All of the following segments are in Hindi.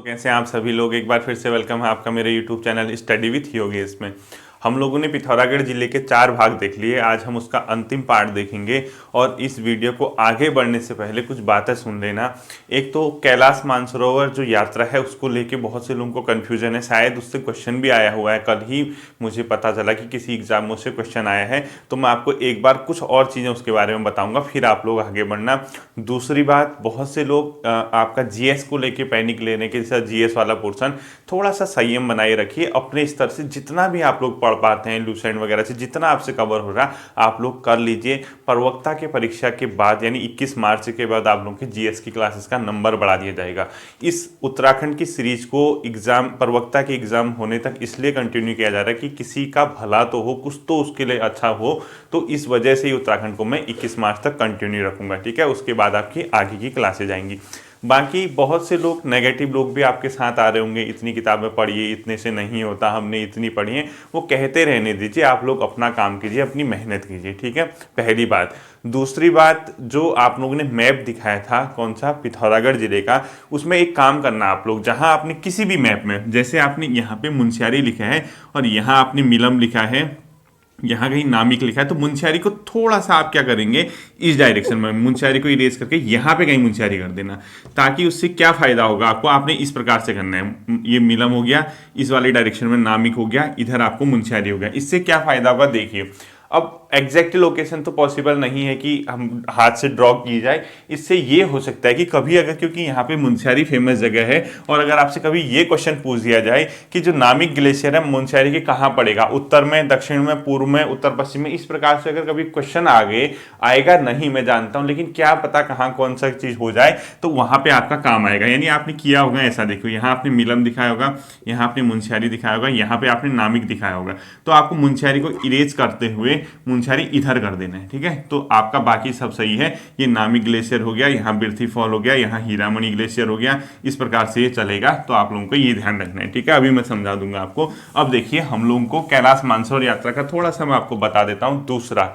तो कैसे हैं आप सभी लोग। एक बार फिर से वेलकम है आपका मेरे YouTube channel study with Yogesh में। हम लोगों ने पिथौरागढ़ जिले के 4 भाग देख लिए। आज हम उसका अंतिम पार्ट देखेंगे और इस वीडियो को आगे बढ़ने से पहले कुछ बातें सुन लेना। एक तो कैलाश मानसरोवर जो यात्रा है उसको लेके बहुत से लोगों को कन्फ्यूजन है, शायद उससे क्वेश्चन भी आया हुआ है। कल ही मुझे पता चला कि किसी एग्जामों से क्वेश्चन आया है, तो मैं आपको एक बार कुछ और चीज़ें उसके बारे में बताऊंगा, फिर आप लोग आगे बढ़ना। दूसरी बात, बहुत से लोग आपका जीएस को लेके पैनिक लेने के साथ जीएस वाला पोर्शन थोड़ा सा संयम बनाए रखिए। अपने स्तर से जितना भी आप लोग पढ़ पाते हैं लूसेंट वगैरह से, जितना आपसे कवर हो रहा आप लोग कर लीजिए। प्रवक्ता के परीक्षा के बाद यानी 21 मार्च के बाद आप लोगों के जीएस की क्लासेस का नंबर बढ़ा दिया जाएगा। इस उत्तराखंड की सीरीज को एग्जाम प्रवक्ता के एग्जाम होने तक इसलिए कंटिन्यू किया जा रहा है कि किसी का भला तो हो, कुछ तो उसके लिए अच्छा हो। तो इस वजह से ही उत्तराखंड को मैं 21 मार्च तक कंटिन्यू रखूंगा, ठीक है। उसके बाद आपकी आगे की क्लासेज आएंगी। बाकी बहुत से लोग नेगेटिव लोग भी आपके साथ आ रहे होंगे, इतनी किताबें पढ़िए, इतने से नहीं होता, हमने इतनी पढ़ी है। वो कहते रहने दीजिए, आप लोग अपना काम कीजिए, अपनी मेहनत कीजिए, ठीक है। पहली बात। दूसरी बात, जो आप लोगों ने मैप दिखाया था कौन सा पिथौरागढ़ जिले का, उसमें एक काम करना आप लोग, जहां आपने किसी भी मैप में, जैसे आपने यहाँ पे मुनस्यारी लिखा है और यहाँ आपने मिलम लिखा है, यहाँ कहीं नामिक लिखा है, तो मुनस्यारी को थोड़ा सा आप क्या करेंगे, इस डायरेक्शन में मुनस्यारी को इरेज करके यहाँ पे कहीं मुनस्यारी कर देना। ताकि उससे क्या फायदा होगा आपको, आपने इस प्रकार से करना है। ये मिलम हो गया, इस वाले डायरेक्शन में नामिक हो गया, इधर आपको मुनस्यारी हो गया। इससे क्या फायदा होगा देखिए। अब एग्जैक्ट लोकेशन तो पॉसिबल नहीं है कि हम हाथ से ड्रॉ की जाए। इससे ये हो सकता है कि कभी अगर, क्योंकि यहाँ पे मुनस्यारी फेमस जगह है, और अगर आपसे कभी ये क्वेश्चन पूछ दिया जाए कि जो नामिक ग्लेशियर है मुनस्यारी के कहाँ पड़ेगा, उत्तर में, दक्षिण में, पूर्व में, उत्तर पश्चिम में, इस प्रकार से अगर कभी क्वेश्चन आगे आएगा, नहीं मैं जानता हूँ, लेकिन क्या पता कहाँ कौन सा चीज हो जाए, तो वहां पे आपका काम आएगा। यानी आपने किया होगा ऐसा, देखो यहाँ आपने मिलम दिखाया होगा, यहाँ आपने मुनस्यारी दिखाया होगा, यहाँ पे आपने नामिक दिखाया होगा, तो आपको मुनस्यारी को इरेज करते हुए मुनस्यारी इधर कर देना है, ठीक है। तो आपका बाकी सब सही है। ये नामिक ग्लेशियर हो गया, यहाँ बिरथी फॉल हो गया, यहाँ हीरामणि ग्लेशियर हो गया, इस प्रकार से ये चलेगा। तो आप लोगों को ये ध्यान रखना है, ठीक है। अभी मैं समझा दूंगा आपको। अब देखिए, हम लोगों को कैलाश मानसरोवर यात्रा का थोड़ा सा मैं आपको बता देता हूँ। दूसरा,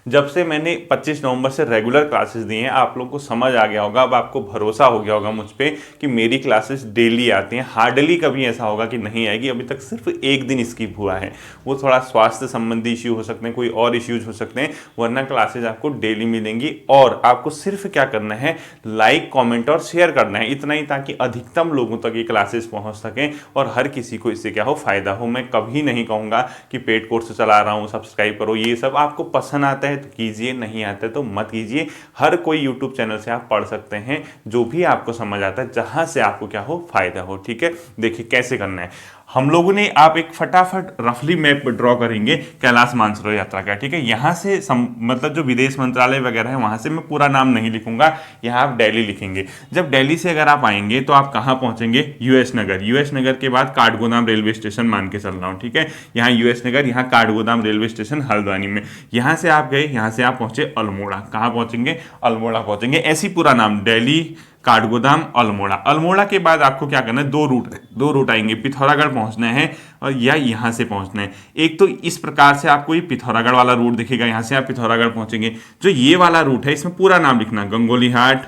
जब से मैंने 25 नवंबर से रेगुलर क्लासेस दी हैं, आप लोगों को समझ आ गया होगा, अब आपको भरोसा हो गया होगा मुझ पे कि मेरी क्लासेस डेली आती हैं। हार्डली कभी ऐसा होगा कि नहीं आएगी। अभी तक सिर्फ एक दिन स्किप हुआ है, वो थोड़ा स्वास्थ्य संबंधी इश्यू हो सकते हैं, कोई और इश्यूज हो सकते हैं, वरना क्लासेज आपको डेली मिलेंगी। और आपको सिर्फ क्या करना है, लाइक, कॉमेंट और शेयर करना है, इतना ही, ताकि अधिकतम लोगों तक ये क्लासेस पहुंच सकें और हर किसी को इससे क्या हो, फायदा हो। मैं कभी नहीं कहूँगा कि पेड कोर्स चला रहा हूँ, सब्सक्राइब करो, ये सब आपको पसंद आता है तो कीजिए, नहीं आता है तो मत कीजिए। हर कोई यूट्यूब चैनल से आप पढ़ सकते हैं, जो भी आपको समझ आता है, जहां से आपको क्या हो, फायदा हो, ठीक है। देखिए कैसे करना है। हम लोगों ने, आप एक फटाफट रफली मैप ड्रॉ करेंगे कैलाश मानसरोवर यात्रा का, ठीक है। यहाँ से मतलब जो विदेश मंत्रालय वगैरह है वहां से मैं पूरा नाम नहीं लिखूंगा, यहाँ आप दिल्ली लिखेंगे। जब दिल्ली से अगर आप आएंगे तो आप कहाँ पहुंचेंगे, यूएस नगर। यूएस नगर के बाद काठगोदाम रेलवे स्टेशन मान के चल रहा हूँ, ठीक है। यहाँ यूएस नगर, यहाँ काठगोदाम रेलवे स्टेशन हल्द्वानी में। यहाँ से आप गए, यहाँ से आप पहुंचे अल्मोड़ा। कहाँ पहुंचेंगे, अल्मोड़ा पहुंचेंगे। ऐसी पूरा नाम, दिल्ली, काठगोदाम, अल्मोड़ा। अल्मोड़ा के बाद आपको क्या करना है, दो रूट आएंगे। पिथौरागढ़ पहुंचना है और या यहाँ से पहुंचना है। एक तो इस प्रकार से आपको ये पिथौरागढ़ वाला रूट दिखेगा, यहाँ से आप पिथौरागढ़ पहुंचेंगे। जो ये वाला रूट है, इसमें पूरा नाम लिखना, गंगोलीहाट,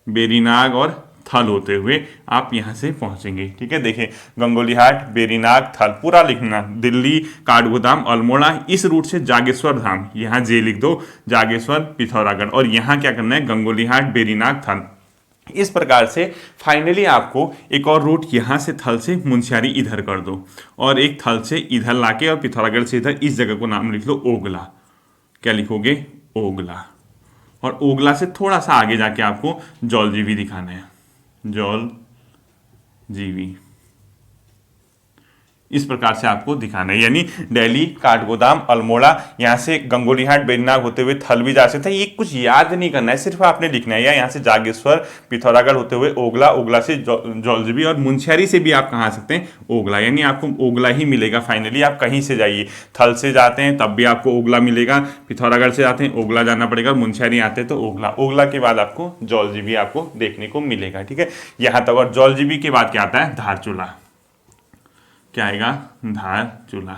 बेरीनाग और थल होते हुए आप यहां से पहुंचेंगे, ठीक है। देखिए, गंगोलीहाट, बेरीनाग, थल पूरा लिखना, दिल्ली, काठगोदाम, अल्मोड़ा। इस रूट से जागेश्वर धाम, यहां जे लिख दो, जागेश्वर, पिथौरागढ़, और यहां क्या करना है, गंगोलीहाट, बेरीनाग, थल। इस प्रकार से फाइनली आपको एक और रूट, यहां से थल से मुनस्यारी इधर कर दो, और एक थल से इधर लाके और पिथौरागढ़ से इधर, इस जगह को नाम लिख लो ओगला। क्या लिखोगे, ओगला। और ओगला से थोड़ा सा आगे जाके आपको जौलजीबी दिखाना है, जौलजीबी। इस प्रकार से आपको दिखाना है। यानी दिल्ली, काठगोदाम, अल्मोड़ा, यहाँ से गंगोलीहाट, बेरीनाग होते हुए थल भी जा सकते हैं। ये कुछ याद नहीं करना है, सिर्फ आपने लिखना है। या यहाँ से जागेश्वर, पिथौरागढ़ होते हुए ओगला, ओगला से जौलजीबी, और मुनस्यारी से भी आप कहाँ आ सकते हैं, ओगला। यानी आपको ओगला ही मिलेगा फाइनली। आप कहीं से जाइए, थल से जाते हैं तब भी आपको ओगला मिलेगा, पिथौरागढ़ से जाते हैं ओगला जाना पड़ेगा, मुनस्यारी आते हैं तो ओगला। ओगला के बाद आपको जौलजीबी आपको देखने को मिलेगा, ठीक है, यहाँ तक। और जौलजीबी के बाद क्या आता है, धारचूला। क्या आएगा, धारचूला।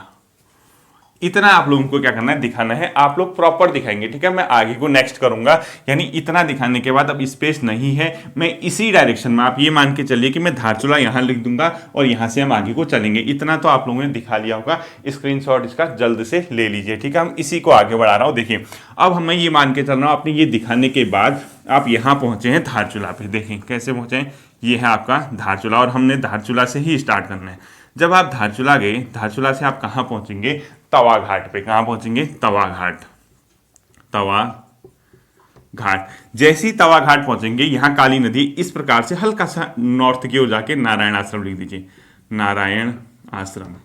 इतना आप लोगों को क्या करना है, दिखाना है। आप लोग प्रॉपर दिखाएंगे, ठीक है। मैं आगे को नेक्स्ट करूंगा, यानी इतना दिखाने के बाद अब स्पेस नहीं है, मैं इसी डायरेक्शन में, आप ये मान के चलिए कि मैं धारचूला यहां लिख दूंगा और यहां से हम आगे को चलेंगे। इतना तो आप लोगों ने दिखा लिया होगा, स्क्रीनशॉट इसका जल्द से ले लीजिए, ठीक है। हम इसी को आगे बढ़ा रहा हूं। देखिए अब हमें ये मान के चल रहा हूं, आपने ये दिखाने के बाद आप यहां पहुंचे हैं धारचूला पे। देखें कैसे पहुंचे हैं, ये है आपका धारचूला और हमने धारचूला से ही स्टार्ट करना है। जब आप धारचूला गए, धारचूला से आप कहाँ पहुंचेंगे, तवा घाट पे। कहाँ पहुंचेंगे, तवा घाट। तवा घाट, जैसे ही तवा घाट पहुंचेंगे, यहां काली नदी, इस प्रकार से हल्का सा नॉर्थ की ओर जाके नारायण आश्रम लिख दीजिए, नारायण आश्रम।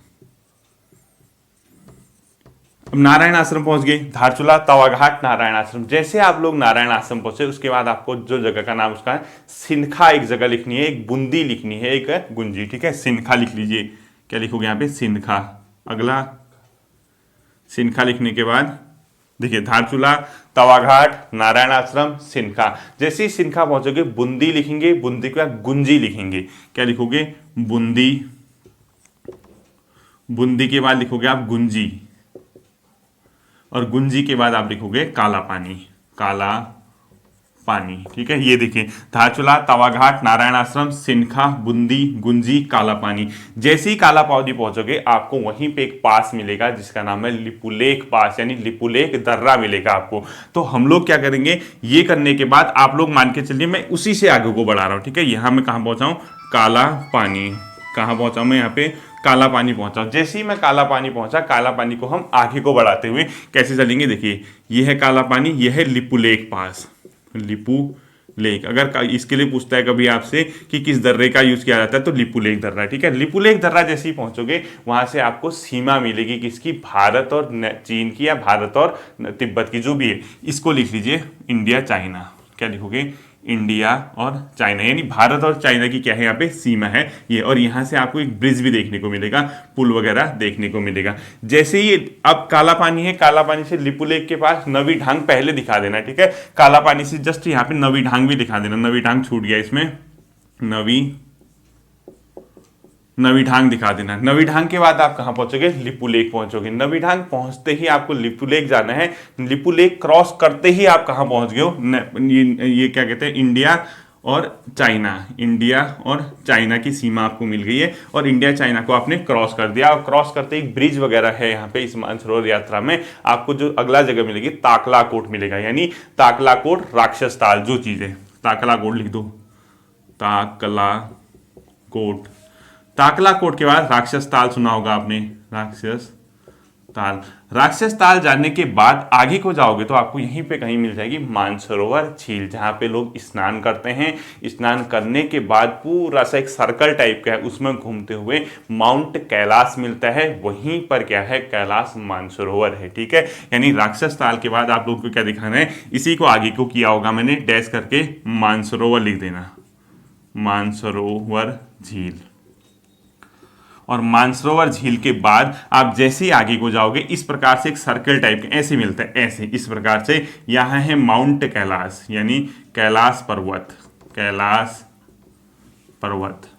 अब नारायण आश्रम पहुंच गए, धारचूला, तवा घाट, नारायण आश्रम। जैसे आप लोग नारायण आश्रम पहुंचे, उसके बाद आपको जो जगह का नाम उसका है सिनखा, एक जगह लिखनी है, एक बूंदी लिखनी है, एक गुंजी, ठीक है। सिनखा लिख लीजिए, क्या लिखोगे यहाँ पे, सिनखा। अगला सिनखा लिखने के बाद देखिए धारचूला, तवा घाट, नारायण आश्रम, सिनखा। जैसे ही सिनखा पहुंचोगे बूंदी लिखेंगे, बूंदी के बाद गुंजी लिखेंगे, क्या लिखोगे, बूंदी। बूंदी के बाद लिखोगे आप गुंजी, और गुंजी के बाद आप लिखोगे काला पानी, काला पानी, ठीक है। ये देखिए धारचूला, तवाघाट, नारायण आश्रम, सिनखा, बूंदी, गुंजी, काला पानी। जैसे ही काला पानी पहुंचोगे आपको वहीं पे एक पास मिलेगा जिसका नाम है लिपुलेख पास, यानी लिपुलेख दर्रा मिलेगा आपको। तो हम लोग क्या करेंगे, ये करने के बाद आप लोग मान के चलिए मैं उसी से आगे को बढ़ा रहा हूं, ठीक है। यहां मैं कहां पहुंचा हूं, काला पानी। कहां पहुंचा मैं, यहाँ पे काला पानी पहुंचा। जैसे ही मैं काला पानी पहुंचा, काला पानी को हम आगे को बढ़ाते हुए कैसे चलेंगे, देखिए ये है काला पानी, ये है लिपुलेख पास, लिपू लेक। अगर इसके लिए पूछता है कभी आपसे कि किस दर्रे का यूज किया जाता है, तो लिपुलेख दर्रा, ठीक है। लिपुलेख दर्रा जैसे ही पहुंचोगे वहां से आपको सीमा मिलेगी किसकी, भारत और चीन की, या भारत और तिब्बत की, जो भी है। इसको लिख लीजिए इंडिया चाइना, क्या लिखोगे, इंडिया और चाइना, यानी भारत और चाइना की क्या है यहाँ पे सीमा है ये। और यहाँ से आपको एक ब्रिज भी देखने को मिलेगा, पुल वगैरह देखने को मिलेगा। जैसे ही अब काला पानी है, काला पानी से लिपुलेख के पास नवी ढांग पहले दिखा देना, ठीक है। काला पानी से जस्ट यहाँ पे नवी ढांग भी दिखा देना, नवी ढांग छूट गया इसमें, नवी ढांग दिखा देना। नवी ढांग के बाद आप कहां पहुंचोगे, लिपुलेख पहुंचोगे। नवी ढांग पहुंचते ही आपको लिपुलेख जाना है। लिपुलेख क्रॉस करते ही आप कहां पहुंच गए हो, ये क्या कहते हैं, इंडिया और चाइना। इंडिया और चाइना की सीमा आपको मिल गई है और इंडिया चाइना को आपने क्रॉस कर दिया। और क्रॉस करते ही ब्रिज वगैरह है यहाँ पे इस मानसरोवर यात्रा में। आपको जो अगला जगह मिलेगी ताकलाकोट मिलेगा, यानी ताकलाकोट, राक्षस ताल, जो चीज है। ताकलाकोट लिख दो, ताकलाकोट। ताकलाकोट के बाद राक्षस ताल सुना होगा आपने, राक्षस ताल। राक्षस ताल जानने के बाद आगे को जाओगे तो आपको यहीं पे कहीं मिल जाएगी मानसरोवर झील, जहां पे लोग स्नान करते हैं। स्नान करने के बाद पूरा सा एक सर्कल टाइप का है, उसमें घूमते हुए माउंट कैलाश मिलता है। वहीं पर क्या है, कैलाश मानसरोवर है, ठीक है। यानी राक्षस ताल के बाद आप लोग को क्या दिखाना है, इसी को आगे को किया होगा मैंने, डैश करके मानसरोवर लिख देना, मानसरोवर झील। और मानसरोवर झील के बाद आप जैसे ही आगे को जाओगे इस प्रकार से एक सर्कल टाइप के ऐसे मिलता है, ऐसे इस प्रकार से। यहां है माउंट कैलाश, यानी कैलाश पर्वत, कैलाश पर्वत।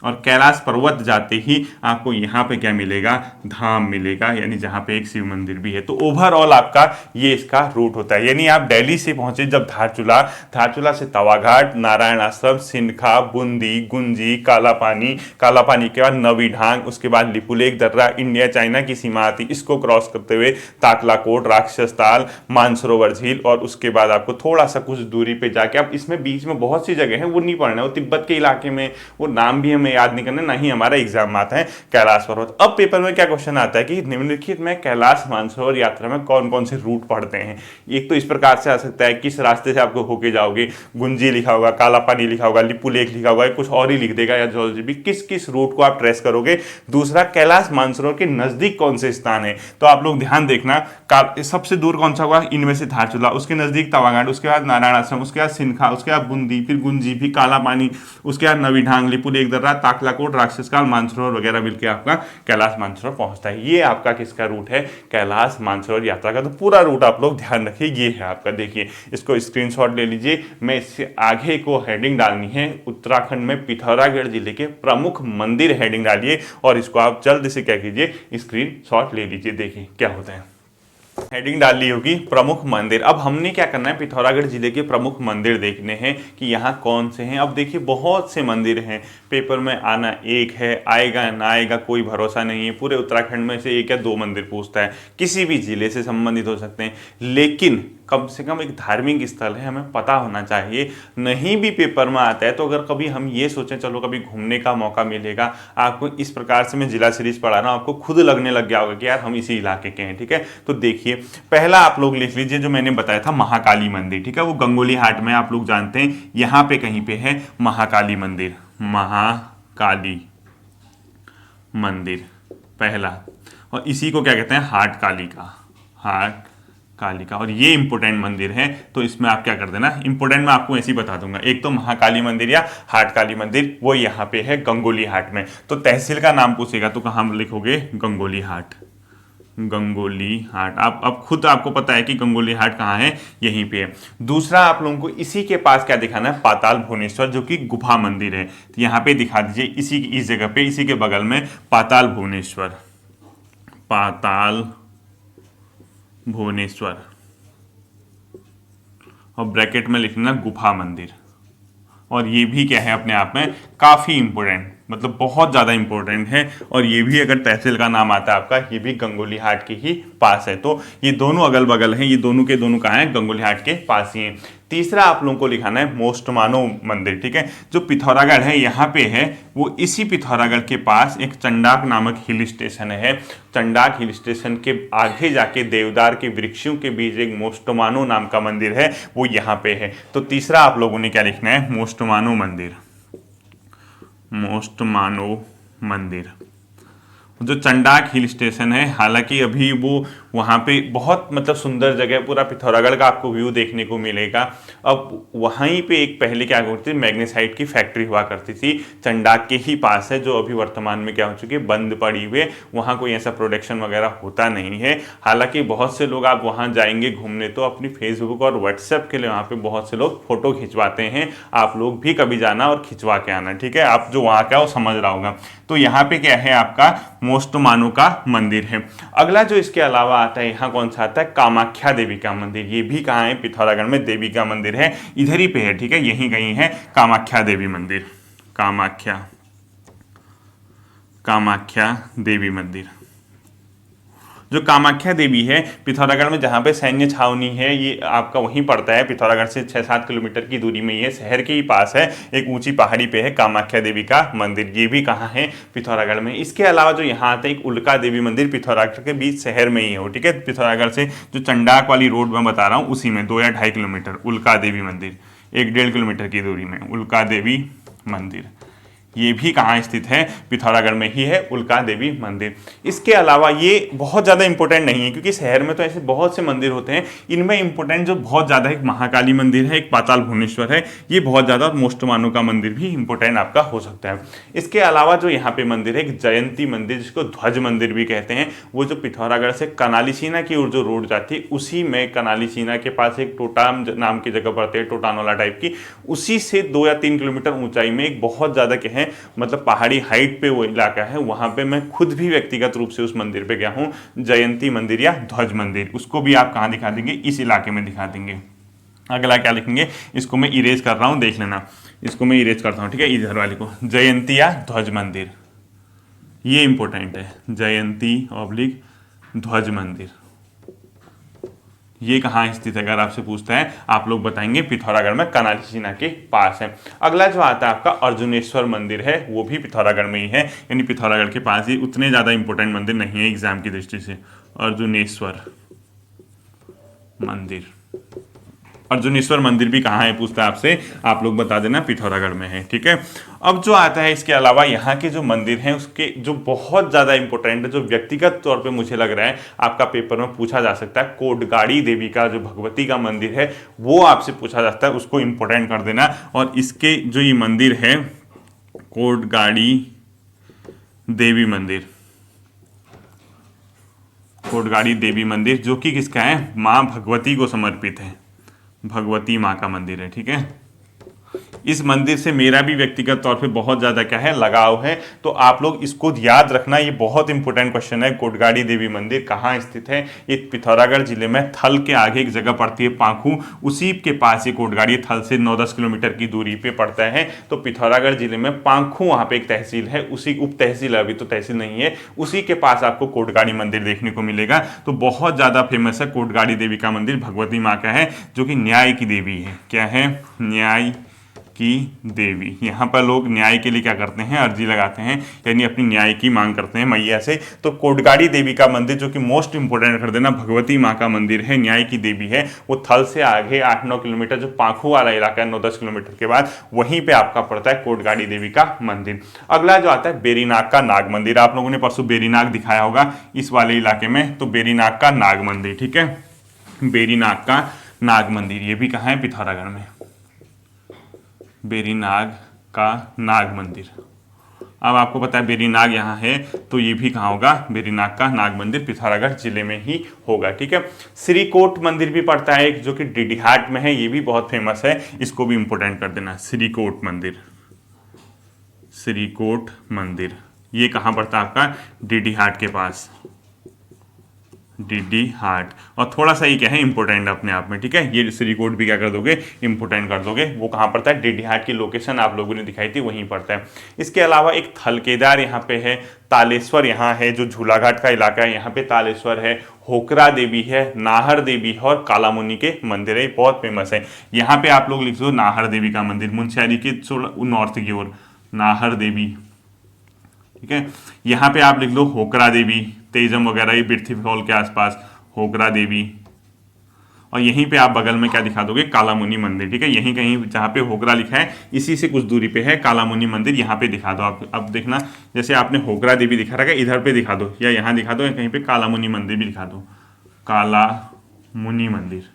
और कैलाश पर्वत जाते ही आपको यहाँ पे क्या मिलेगा, धाम मिलेगा, यानी जहाँ पे एक शिव मंदिर भी है। तो ओवरऑल आपका ये इसका रूट होता है। यानी आप दिल्ली से पहुंचे जब धारचूला, धारचूला से तवाघाट, नारायण आश्रम, सिनखा, बूंदी, गुंजी, काला पानी, काला पानी के बाद नवी ढांग, उसके बाद लिपुलेख दर्रा, इंडिया चाइना की सीमा आती, इसको क्रॉस करते हुए ताकलाकोट, राक्षस ताल, मानसरोवर झील। और उसके बाद आपको थोड़ा सा कुछ दूरी पे जाके, अब इसमें बीच में बहुत सी जगह है, वो नहीं पढ़ना है, वो तिब्बत के इलाके में, वो नाम भी हमें याद नहीं करना, नहीं हमारा एग्जाम आता है कैलाश पर्वत। अब पेपर में क्या क्वेश्चन आता है कि निम्नलिखित में कैलाश मानसरोवर यात्रा में कौन कौन से रूट पढ़ते हैं। एक तो इस प्रकार से आ सकता है, किस रास्ते से आपको होके जाओगे, गुंजी लिखा होगा, काला पानी लिखा होगा, लिपुलेख लिखा होगा, कुछ और ही लिख देगा, या जूलॉजी भी, किस किस रूट को आप ट्रेस करोगे। दूसरा, कैलाश मानसरोवर के नजदीक कौन से स्थान है, तो आप लोग ध्यान देखना, सबसे दूर कौन सा होगा, इनमें से धारचूला, उसके नजदीक तवाघाट, उसके बाद नारायण आश्रम, उसके बाद सिनखा, उसके बाद बूंदी, फिर गुंजी, फिर काला पानी, उसके बाद नवी ढांग, लिपुलेख दर्रा, ताकलाकोट, राक्षसकाल, मानसरोवर वगैरह मिलकर आपका कैलाश मानसरोवर पहुंचता है। ये आपका किसका रूट है? कैलाश मानसरोवर यात्रा का। तो पूरा रूट आप लोग ध्यान रखिए, ये है आपका, देखिए इसको स्क्रीनशॉट ले लीजिए। मैं इससे आगे को हेडिंग डालनी है, उत्तराखंड में पिथौरागढ़ जिले के प्रमुख मंदिर हेडिंग डालिए और इसको आप जल्द से क्या कीजिए, स्क्रीनशॉट ले लीजिए। देखिए क्या होता है, हेडिंग डाल ली होगी प्रमुख मंदिर। अब हमने क्या करना है, पिथौरागढ़ जिले के प्रमुख मंदिर देखने हैं कि यहाँ कौन से हैं। अब देखिए बहुत से मंदिर हैं, पेपर में आना एक है, आएगा ना आएगा कोई भरोसा नहीं है। पूरे उत्तराखंड में से 1 या 2 मंदिर पूछता है, किसी भी जिले से संबंधित हो सकते हैं, लेकिन कम से कम एक धार्मिक स्थल है, हमें पता होना चाहिए। नहीं भी पेपर में आता है तो अगर कभी हम ये सोचें चलो कभी घूमने का मौका मिलेगा, आपको इस प्रकार से मैं जिला सीरीज पढ़ा रहा हूँ, आपको खुद लगने लग गया होगा कि यार हम इसी इलाके के हैं। ठीक है, तो देखिए पहला आप लोग लिख लीजिए जो मैंने बताया था, महाकाली मंदिर। ठीक है, वो गंगोली हाट में आप लोग जानते हैं, यहाँ पे कहीं पे है महाकाली मंदिर। महाकाली मंदिर पहला, और इसी को क्या कहते हैं, हाट काली का, हाट काली का। और ये इंपोर्टेंट मंदिर है, तो इसमें आप क्या कर देना, इंपोर्टेंट मैं आपको ऐसे ही बता दूंगा। एक तो महाकाली मंदिर या हाट काली मंदिर, वो यहाँ पे है गंगोली हाट में। तो तहसील का नाम पूछेगा तो कहाँ लिखोगे, गंगोली हाट। गंगोली हाट, आप अब खुद आपको पता है कि गंगोली हाट कहाँ है, यहीं पे है। दूसरा आप लोगों को इसी के पास क्या दिखाना है, पाताल भुवनेश्वर, जो कि गुफा मंदिर है। तो यहाँ पे दिखा दीजिए, इस जगह पे, इसी के बगल में पाताल भुवनेश्वर, पाताल भुवनेश्वर, और ब्रैकेट में लिखना गुफा मंदिर। और ये भी क्या है, अपने आप में काफ़ी इंपॉर्टेंट, मतलब बहुत ज़्यादा इंपॉर्टेंट है। और ये भी अगर तहसील का नाम आता है आपका, ये भी गंगोली हाट के ही पास है। तो ये दोनों अगल बगल हैं, ये दोनों के दोनों कहाँ हैं, गंगोली हाट के पास ही हैं। तीसरा आप लोगों को लिखाना है मोस्टमानो मंदिर। ठीक है, जो पिथौरागढ़ है यहाँ पे है, वो इसी पिथौरागढ़ के पास एक चंडाक नामक हिल स्टेशन है। चंडाक हिल स्टेशन के आगे जाके देवदार के वृक्षों के बीच एक मोस्टमानो नाम का मंदिर है, वो यहाँ पे है। तो तीसरा आप लोगों ने क्या लिखना है, मोस्टमानो मंदिर, मोस्टमानो मंदिर। जो चंडाक हिल स्टेशन है, हालांकि अभी वो वहाँ पे बहुत मतलब सुंदर जगह, पूरा पिथौरागढ़ का आपको व्यू देखने को मिलेगा। अब वहीं पे एक पहले क्या करती थी, मैग्नेसाइट की फैक्ट्री हुआ करती थी, चंडाक के ही पास है, जो अभी वर्तमान में क्या हो चुकी है, बंद पड़ी हुई है। वहाँ कोई ऐसा प्रोडक्शन वगैरह होता नहीं है। हालांकि बहुत से लोग, आप वहाँ जाएंगे घूमने तो अपनी फेसबुक और व्हाट्सएप के लिए वहाँ पे बहुत से लोग फोटो खिंचवाते हैं। आप लोग भी कभी जाना और खिंचवा के आना। ठीक है, आप जो वहाँ का वो समझ रहा होगा। तो यहाँ पे क्या है, आपका मोस्टमानो का मंदिर है। अगला जो इसके अलावा आता है, यहाँ कौन सा आता है, कामाख्या देवी का मंदिर। ये भी कहाँ है, पिथौरागढ़ में देवी का मंदिर है, इधर ही पे है। ठीक है, यहीं कहीं है कामाख्या देवी मंदिर, कामाख्या देवी मंदिर। जो कामाख्या देवी है पिथौरागढ़ में, जहाँ पे सैन्य छावनी है, ये आपका वहीं पड़ता है, पिथौरागढ़ से 6-7 किलोमीटर की दूरी में, ये शहर के ही पास है, एक ऊंची पहाड़ी पे है कामाख्या देवी का मंदिर। ये भी कहाँ है, पिथौरागढ़ में। इसके अलावा जो यहाँ आता है एक उल्का देवी मंदिर, पिथौरागढ़ के बीच शहर में ही हो। ठीक है, पिथौरागढ़ से जो चंडाक वाली रोड मैं बता रहा हूँ, उसी में 2 या 2.5 किलोमीटर उल्का देवी मंदिर, 1-1.5 किलोमीटर की दूरी में उल्का देवी मंदिर। ये भी कहाँ स्थित है, पिथौरागढ़ में ही है उल्का देवी मंदिर। इसके अलावा ये बहुत ज़्यादा इंपॉर्टेंट नहीं है, क्योंकि शहर में तो ऐसे बहुत से मंदिर होते हैं। इनमें इंपॉर्टेंट जो बहुत ज़्यादा, एक महाकाली मंदिर है, एक पाताल भुवनेश्वर है, ये बहुत ज़्यादा, और मोस्टमानो का मंदिर भी इंपॉर्टेंट आपका हो सकता है। इसके अलावा जो यहाँ पे मंदिर है, एक जयंती मंदिर, जिसको ध्वज मंदिर भी कहते हैं, वो जो पिथौरागढ़ से कनालीसीना की ओर जो रोड जाती है, उसी में कनालीसीना के पास एक टोटाम नाम की जगह पड़ती है, टोटानोला टाइप की, उसी से 2 या 3 किलोमीटर ऊंचाई में एक बहुत ज़्यादा क्या है, मतलब पहाड़ी हाइट पे वो इलाका है। वहां पे मैं खुद भी व्यक्तिगत रूप से उस मंदिर पे गया हूं, जयंती मंदिर या ध्वज मंदिर। उसको भी आप कहां दिखा देंगे, इस इलाके में दिखा देंगे। अगला क्या लिखेंगे, इसको मैं इरेज कर रहा हूं, देख लेना, इसको मैं इरेज करता हूं। ठीक है, इधर वाले को, जयंती या ध्वज मंदिर, ये इंपॉर्टेंट है, जयंती / ध्वज मंदिर। ये कहाँ स्थित है, अगर आपसे पूछता है, आप लोग बताएंगे पिथौरागढ़ में कनालीसीना के पास है। अगला जो आता है आपका अर्जुनेश्वर मंदिर है, वो भी पिथौरागढ़ में ही है, यानी पिथौरागढ़ के पास ही, उतने ज़्यादा इंपॉर्टेंट मंदिर नहीं है एग्जाम की दृष्टि से। अर्जुनेश्वर मंदिर, अर्जुनेश्वर मंदिर भी कहाँ है पूछता है आपसे, आप लोग बता देना, पिथौरागढ़ में है। ठीक है, अब जो आता है इसके अलावा यहाँ के जो मंदिर हैं, उसके जो बहुत ज़्यादा इंपॉर्टेंट है, जो व्यक्तिगत तौर पे मुझे लग रहा है आपका पेपर में पूछा जा सकता है, कोटगाड़ी देवी का जो भगवती का मंदिर है, वो आपसे पूछा जाता है, उसको इंपॉर्टेंट कर देना। और इसके जो ये मंदिर है कोटगाड़ी देवी मंदिर, कोटगाड़ी देवी मंदिर जो कि किसका है, माँ भगवती को समर्पित है, भगवती माँ का मंदिर है। ठीक है, इस मंदिर से मेरा भी व्यक्तिगत तौर पे बहुत ज़्यादा क्या है, लगाव है। तो आप लोग इसको याद रखना, ये बहुत इंपॉर्टेंट क्वेश्चन है। कोटगाड़ी देवी मंदिर कहाँ स्थित है? ये पिथौरागढ़ जिले में थल के आगे एक जगह पड़ती है पांखू, उसी के पास ये कोटगाड़ी, थल से 9-10 किलोमीटर की दूरी पे पड़ता है। तो पिथौरागढ़ जिले में पांखू वहाँ पे एक तहसील है, उसी उप तहसील, अभी तो तहसील नहीं है, उसी के पास आपको कोटगाड़ी मंदिर देखने को मिलेगा। तो बहुत ज़्यादा फेमस है कोटगाड़ी देवी का मंदिर, भगवती माँ का है, जो कि न्याय की देवी है। क्या है? न्याय की देवी। यहाँ पर लोग न्याय के लिए क्या करते हैं, अर्जी लगाते हैं, यानी अपनी न्याय की मांग करते हैं मैया से। तो कोटगाड़ी देवी का मंदिर जो कि मोस्ट इंपोर्टेंट कर देना, भगवती माँ का मंदिर है, न्याय की देवी है, वो थल से आगे 8-9 किलोमीटर, जो पांखू वाला इलाका है 9-10 किलोमीटर के बाद, वहीं पे आपका पड़ता है कोटगाड़ी देवी का मंदिर। अगला जो आता है बेरीनाग का नाग मंदिर। आप लोगों ने परसों बेरीनाग दिखाया होगा इस वाले इलाके में, तो बेरीनाग का नाग मंदिर। ठीक है, बेरीनाग का नाग मंदिर, ये भी कहाँ है? पिथौरागढ़ में, बेरीनाग का नाग मंदिर। अब आपको पता है बेरीनाग यहाँ है, तो ये भी कहाँ होगा? बेरीनाग का नाग मंदिर पिथौरागढ़ जिले में ही होगा। ठीक है, श्रीकोट मंदिर भी पड़ता है एक, जो कि डीडीहाट में है, ये भी बहुत फेमस है, इसको भी इंपोर्टेंट कर देना। श्रीकोट मंदिर, श्रीकोट मंदिर ये कहाँ पड़ता है आपका? डीडीहाट के पास, डीडीहाट। और थोड़ा सा ही क्या है, इंपोर्टेंट अपने आप में। ठीक है, ये श्रीकोट भी क्या कर दोगे, इंपोर्टेंट कर दोगे। वो कहाँ पड़ता है? डीडीहाट की लोकेशन आप लोगों ने दिखाई थी, वहीं पड़ता है। इसके अलावा एक थलकेदार यहाँ पे है, तालेश्वर यहाँ है, जो झूलाघाट का इलाका है, यहाँ पे तालेश्वर है, होकरा देवी है, नाहर देवी है, और कालामुनि के मंदिर है, बहुत फेमस है। यहाँ पे आप लोग लिख दो नाहर देवी का मंदिर, मुंशियारी के नॉर्थ की ओर नाहर देवी। ठीक है, यहाँ पे आप लिख लो होकरा देवी, तेजम वगैरह, ये बिरथी फॉल के आसपास होकरा देवी। और यहीं पे आप बगल में क्या दिखा दोगे? कालामुनि मंदिर। ठीक है, यहीं कहीं जहाँ पे होकरा लिखा है, इसी से कुछ दूरी पे है कालामुनि मंदिर, यहाँ पे दिखा दो आप। अब देखना, जैसे आपने होकरा देवी दिखा रखा है, इधर पे दिखा दो, या यहाँ दिखा दो, या कहीं पे कालामुनि मंदिर भी दिखा दो, कालामुनि मंदिर।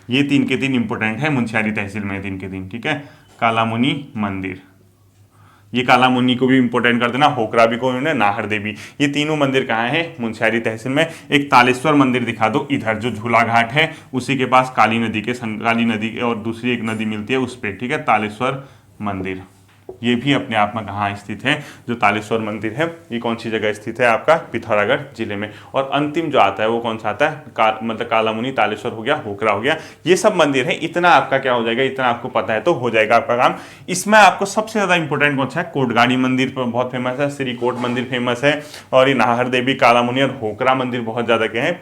ये 3 के 3 इंपोर्टेंट है मुंशियारी तहसील में, 3 के 3। ठीक है, कालामुनि मंदिर, ये कालामुनि को भी इंपोर्टेंट कर देना, होकरा भी को, नाहर देवी, ये तीनों मंदिर कहाँ है? मुंशियारी तहसील में। एक तालेश्वर मंदिर दिखा दो इधर, जो झूला घाट है उसी के पास, काली नदी के, काली नदी और दूसरी एक नदी मिलती है उस पर। ठीक है, तालेश्वर मंदिर, ये भी अपने आप में कहाँ स्थित है? जो तालेश्वर मंदिर है, ये कौन सी जगह स्थित है? आपका पिथौरागढ़ जिले में। और अंतिम जो आता है वो कौन सा आता है? मतलब कालामुनि, तालेश्वर हो गया, होकरा हो गया, ये सब मंदिर है। इतना आपका क्या हो जाएगा, इतना आपको पता है तो हो जाएगा आपका काम। इसमें आपको सबसे ज्यादा इंपॉर्टेंट कौन सा है? कोटगाड़ी मंदिर बहुत फेमस है, श्रीकोट मंदिर फेमस है, और ये नाहर देवी, कालामुनि और होकरा मंदिर बहुत ज्यादा क्या है?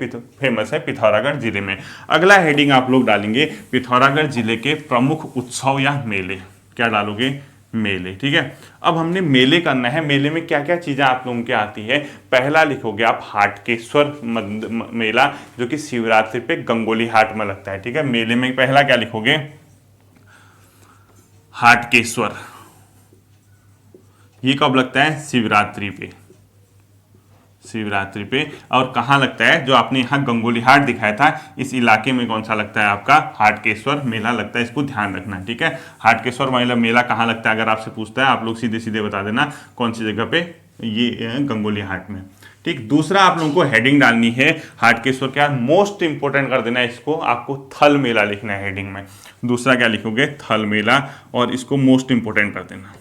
फेमस है पिथौरागढ़ जिले में। अगला हेडिंग आप लोग डालेंगे पिथौरागढ़ जिले के प्रमुख उत्सव या मेले। क्या डालोगे? मेले। ठीक है, अब हमने मेले करना है। मेले में क्या क्या चीजें आप लोगों के आती है? पहला लिखोगे आप हाटकेश्वर मेला, जो कि शिवरात्रि पे गंगोली हाट में लगता है। ठीक है, मेले में पहला क्या लिखोगे? हाटकेश्वर। ये कब लगता है? शिवरात्रि पे, शिवरात्रि पे। और कहाँ लगता है? जो आपने यहाँ गंगोली हाट दिखाया था, इस इलाके में कौन सा लगता है? आपका हाटकेश्वर मेला लगता है, इसको ध्यान रखना। ठीक है, हाटकेश्वर मेला कहाँ लगता है? अगर आपसे पूछता है, आप लोग सीधे सीधे बता देना कौन सी जगह पे, ये गंगोली हाट में। ठीक, दूसरा आप लोगों को हेडिंग डालनी है हाटकेश्वर क्या, मोस्ट इंपोर्टेंट कर देना है इसको, आपको थल मेला लिखना है हेडिंग में। दूसरा क्या लिखोगे? थल मेला, और इसको मोस्ट इंपोर्टेंट कर देना,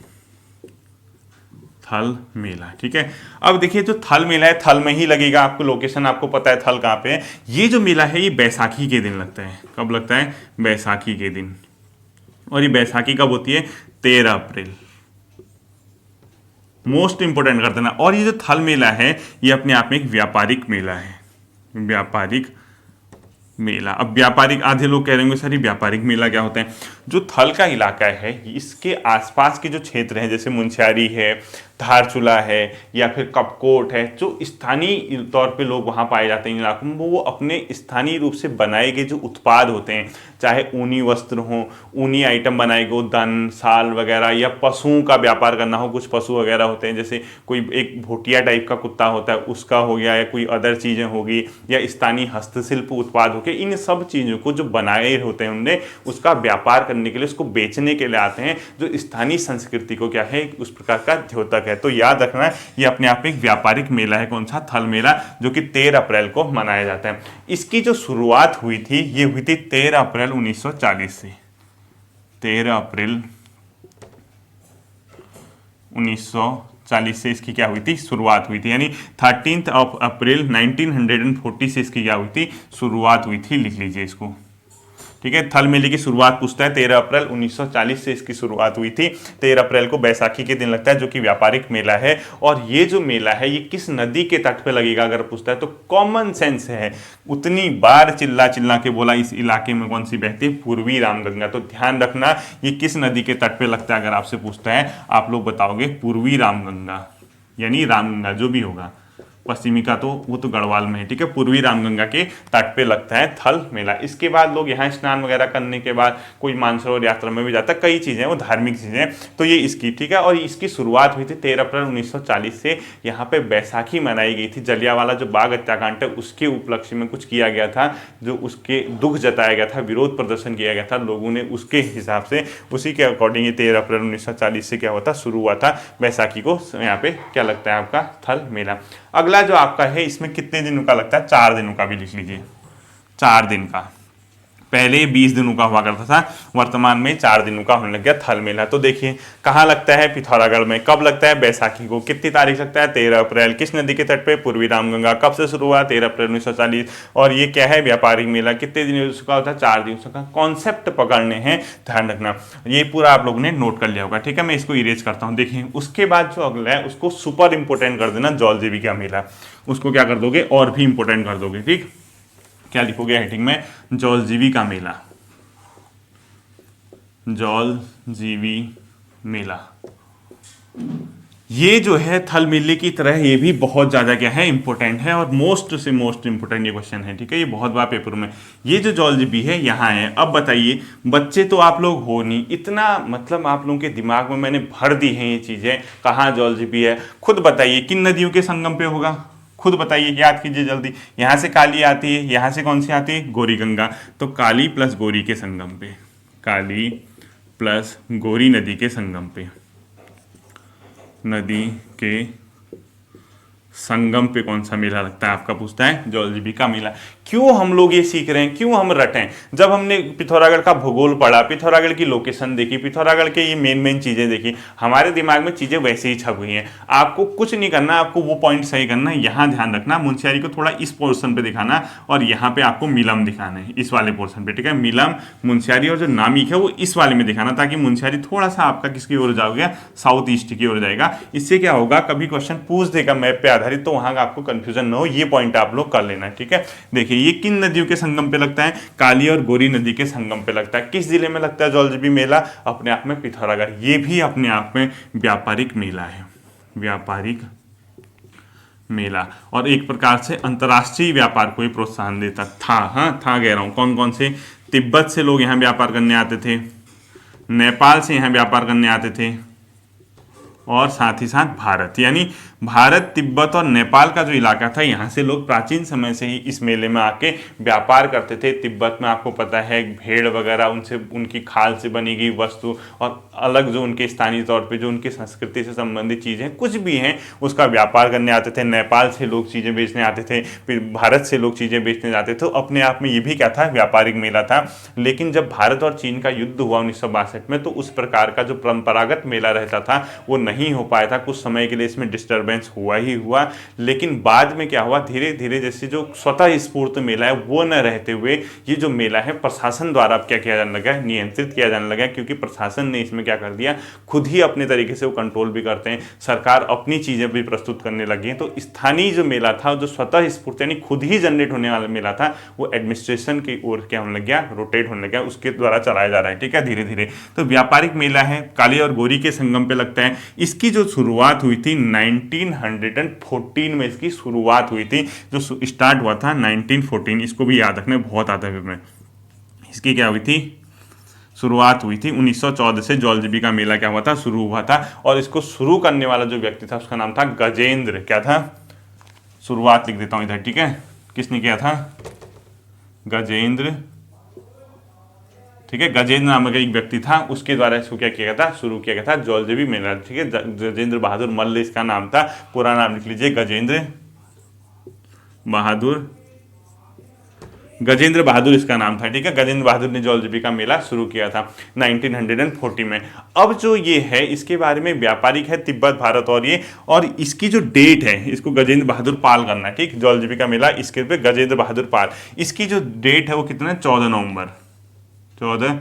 थल मेला। ठीक है, अब देखिए जो थल मेला है, थल में ही लगेगा, आपको लोकेशन आपको पता है थल कहाँ पे है। ये जो मेला है ये बैसाखी के दिन लगता है। कब लगता है? बैसाखी के दिन। और ये बैसाखी कब होती है? 13 अप्रैल। मोस्ट इंपोर्टेंट कर देना। और ये जो थल मेला है, ये अपने आप में एक व्यापारिक मेला है, व्यापारिक मेला। अब व्यापारिक, आधे लोग कह रहे होंगे सर ये व्यापारिक मेला क्या होता है? जो थल का इलाका है, इसके आसपास के जो क्षेत्र हैं, जैसे मुंशियारी है, धारचूला है, या फिर कपकोट है, जो स्थानीय तौर पे लोग वहाँ पाए जाते हैं इन इलाकों में, वो अपने स्थानीय रूप से बनाए गए जो उत्पाद होते हैं, चाहे ऊनी वस्त्र हो, ऊनी आइटम बनाए गए, दन, साल वगैरह, या पशुओं का व्यापार करना हो, कुछ पशु वगैरह होते हैं, जैसे कोई एक भोटिया टाइप का कुत्ता होता है उसका हो गया, या कोई अदर चीज़ें होगी, या स्थानीय हस्तशिल्प उत्पाद हो गए, इन सब चीज़ों को जो बनाए होते हैं उनने, उसका व्यापार करने करने के लिए, उसको बेचने के लिए आते हैं, जो स्थानीय संस्कृति को क्या है उस प्रकार का द्योतक है। तो याद रखना ये अपने आप में एक व्यापारिक मेला है। कौन सा? थल मेला, जो कि 13 अप्रैल को मनाया जाता है। इसकी जो शुरुआत हुई थी ये हुई थी 13 अप्रैल 1940 से। 13 अप्रैल 1940 से इसकी क्या हुई थी? शुरुआत हुई थी। यानी 13 अप्रैल 1940 से इसकी क्या हुई थी? शुरुआत हुई थी। लिख लीजिए इसको, ठीक है। थल मेले की शुरुआत पूछता है 13 अप्रैल 1940 से इसकी शुरुआत हुई थी। 13 अप्रैल को बैसाखी के दिन लगता है, जो कि व्यापारिक मेला है। और ये जो मेला है ये किस नदी के तट पे लगेगा अगर पूछता है तो कॉमन सेंस है, उतनी बार चिल्ला चिल्ला के बोला इस इलाके में कौन सी बहती है? पूर्वी रामगंगा। तो ध्यान रखना ये किस नदी के तट पे लगता है अगर आपसे पूछता है, आप लोग बताओगे पूर्वी रामगंगा, यानी रामगंगा जो भी होगा। पश्चिमी का तो वो तो गढ़वाल में है, ठीक है। पूर्वी रामगंगा के तट पे लगता है थल मेला। इसके बाद लोग यहाँ स्नान वगैरह करने के बाद कोई मानसरोवर यात्रा में भी जाता है, कई चीज़ें वो धार्मिक चीज़ें। तो ये इसकी, ठीक है। और इसकी शुरुआत हुई थी 13 अप्रैल 1940 से। यहाँ पे बैसाखी मनाई गई थी। जलियांवाला जो बाग हत्याकांड है उसके उपलक्ष्य में कुछ किया गया था, जो उसके दुख जताया गया था, विरोध प्रदर्शन किया गया था लोगों ने, उसके हिसाब से उसी के अकॉर्डिंग ये 13 अप्रैल 1940 से क्या हुआ था? शुरू हुआ था बैसाखी को यहाँ पे क्या लगता है आपका? थल मेला। अगला जो आपका है इसमें कितने दिनों का लगता है? 4 दिनों का भी लिख लीजिए, 4 दिन का। पहले 20 दिनों का हुआ करता था, वर्तमान में 4 दिनों का होने लग गया थल मेला। तो देखिए कहाँ लगता है? पिथौरागढ़ में। कब लगता है? बैसाखी को। कितनी तारीख लगता है? 13 अप्रैल। किस नदी के तट पे? पूर्वी रामगंगा। कब से शुरू हुआ? 13 अप्रैल 1940। और ये क्या है? व्यापारिक मेला। कितने दिन का होता है? 4 दिवसों का। कॉन्सेप्ट पकड़ने हैं, ध्यान रखना। ये पूरा आप लोगों ने नोट कर लिया होगा, ठीक है। मैं इसको इरेज करता हूँ। देखिए उसके बाद जो अगला है उसको सुपर इंपोर्टेंट कर देना, जौल जीविका मेला। उसको क्या कर दोगे? और भी इंपोर्टेंट कर दोगे, ठीक। क्या लिखोगे हेडिंग में? जौल जीविका मेला। जौल जीवी मेला। ये जो है थल मेले की तरह ये भी बहुत ज़्यादा क्या है? इंपॉर्टेंट है, और मोस्ट से मोस्ट इंपॉर्टेंट ये क्वेश्चन है, ठीक है। ये बहुत बार पेपर में ये जो जौल जीवी है यहाँ है। अब बताइए, बच्चे तो आप लोग हो नहीं, इतना मतलब आप लोगों के दिमाग में मैंने भर दी हैं ये चीज़ें। कहाँ जौल जीवी है? खुद बताइए किन नदियों के संगम पे होगा? खुद बताइए, याद कीजिए जल्दी। यहाँ से काली आती है, यहाँ से कौन सी आती है? गौरी गंगा। तो काली प्लस गौरी के संगम पे, काली प्लस गौरी नदी के संगम पे, नदी के संगम पे कौन सा मेला लगता है आपका? पूछता है जौल जीविका मेला। क्यों हम लोग ये सीख रहे हैं? क्यों हम रटें? जब हमने पिथौरागढ़ का भूगोल पढ़ा, पिथौरागढ़ की लोकेशन देखी, पिथौरागढ़ के ये मेन चीज़ें देखी, हमारे दिमाग में चीज़ें वैसे ही छप हुई हैं। आपको कुछ नहीं करना, आपको वो पॉइंट सही करना है। यहाँ ध्यान रखना, मुंशियारी को थोड़ा इस पोर्शन पे दिखाना, और यहाँ पे आपको मिलम दिखाना है, इस वाले पोर्शन पे, ठीक है। मिलम, मुंशियारी और जो नामिक है वो इस वाले में दिखाना, ताकि मुंशियारी थोड़ा सा आपका किसकी ओर जाओगे? साउथ ईस्ट की ओर जाएगा। इससे क्या होगा? कभी क्वेश्चन पूछ देगा मैप पे आधारित, तो वहां आपको कंफ्यूजन न हो। ये पॉइंट आप लोग कर लेना, ठीक है। देखिए ये किन नदियों के संगम पे लगता है? काली और गौरी नदी के संगम पे लगता है। किस जिले में लगता है जौल जीवी मेला? अपने आप में पिथौरागढ़। ये भी अपने आप में व्यापारिक मेला है, व्यापारिक मेला, और एक प्रकार से अंतर्राष्ट्रीय व्यापार को ही प्रोत्साहन देता था। हाँ था कह रहा हूँ। कौन कौन से? तिब्बत से लोग यहाँ व्यापार करने आते थे, नेपाल से यहाँ व्यापार करने आते थे, और साथ ही साथ भारत, यानी भारत, तिब्बत और नेपाल का जो इलाका था, यहाँ से लोग प्राचीन समय से ही इस मेले में आके व्यापार करते थे। तिब्बत में आपको पता है भेड़ वगैरह, उनसे उनकी खाल से बनी गई वस्तु, और अलग जो उनके स्थानीय तौर पे जो उनकी संस्कृति से संबंधित चीज़ें कुछ भी हैं उसका व्यापार करने आते थे। नेपाल से लोग चीज़ें बेचने आते थे, फिर भारत से लोग चीज़ें बेचने जाते थे। तो अपने आप में ये भी क्या था? व्यापारिक मेला था। लेकिन जब भारत और चीन का युद्ध हुआ 1962 में, तो उस प्रकार का जो परंपरागत मेला रहता था वो नहीं हो पाया था। कुछ समय के लिए इसमें डिस्टर्बेंस हुआ ही हुआ। लेकिन बाद में क्या हुआ? धीरे धीरे जैसे जो स्वतः स्फूर्त मेला है वो न रहते हुए ये जो मेला है प्रशासन द्वारा अब क्या किया जाने लगा है? नियंत्रित किया जाने लगा है, क्योंकि प्रशासन ने इसमें क्या कर दिया? खुद ही अपने तरीके से वो कंट्रोल भी करते हैं। सरकार अपनी चीजें भी प्रस्तुत करने लगी है। तो स्थानीय जो मेला था, जो स्वतः स्फूर्त यानी खुद ही जनरेट होने वाला मेला था, वो एडमिनिस्ट्रेशन की ओर क्या होने लग गया? रोटेट होने लग गया, उसके द्वारा चलाया जा रहा है, ठीक है, धीरे धीरे। तो व्यापारिक मेला है, काली और गौरी के संगम पे लगता है। इसकी जो शुरुआत हुई थी 1914 में, इसकी शुरुआत हुई थी। जो स्टार्ट हुआ था 1914, इसको भी याद रखना, बहुत आता है में। इसकी क्या हुई थी? शुरुआत हुई थी 1914 से जौल जीविका मेला क्या हुआ था? शुरू हुआ था। और इसको शुरू करने वाला जो व्यक्ति था उसका नाम था गजेंद्र। क्या था? शुरुआत लिख देता हूं इधर, ठीक है। किसने किया था? गजेंद्र ठीक है, गजेंद्र नामक एक व्यक्ति था, उसके द्वारा इसको क्या किया गया था, शुरू किया गया था जौलजीबी मेला। ठीक है, गजेंद्र बहादुर मल्ल इसका नाम था, पूरा नाम लिख लीजिए गजेंद्र बहादुर इसका नाम था। ठीक है, गजेंद्र बहादुर ने जौलजीबी का मेला शुरू किया था 1940 में। अब जो ये है इसके बारे में व्यापारिक है तिब्बत भारत, और इसकी जो डेट है इसको गजेंद्र बहादुर पाल करना है। ठीक, जौलजीबी का मेला इसके पे गजेंद्र बहादुर पाल, इसकी जो डेट है वो कितना है, 14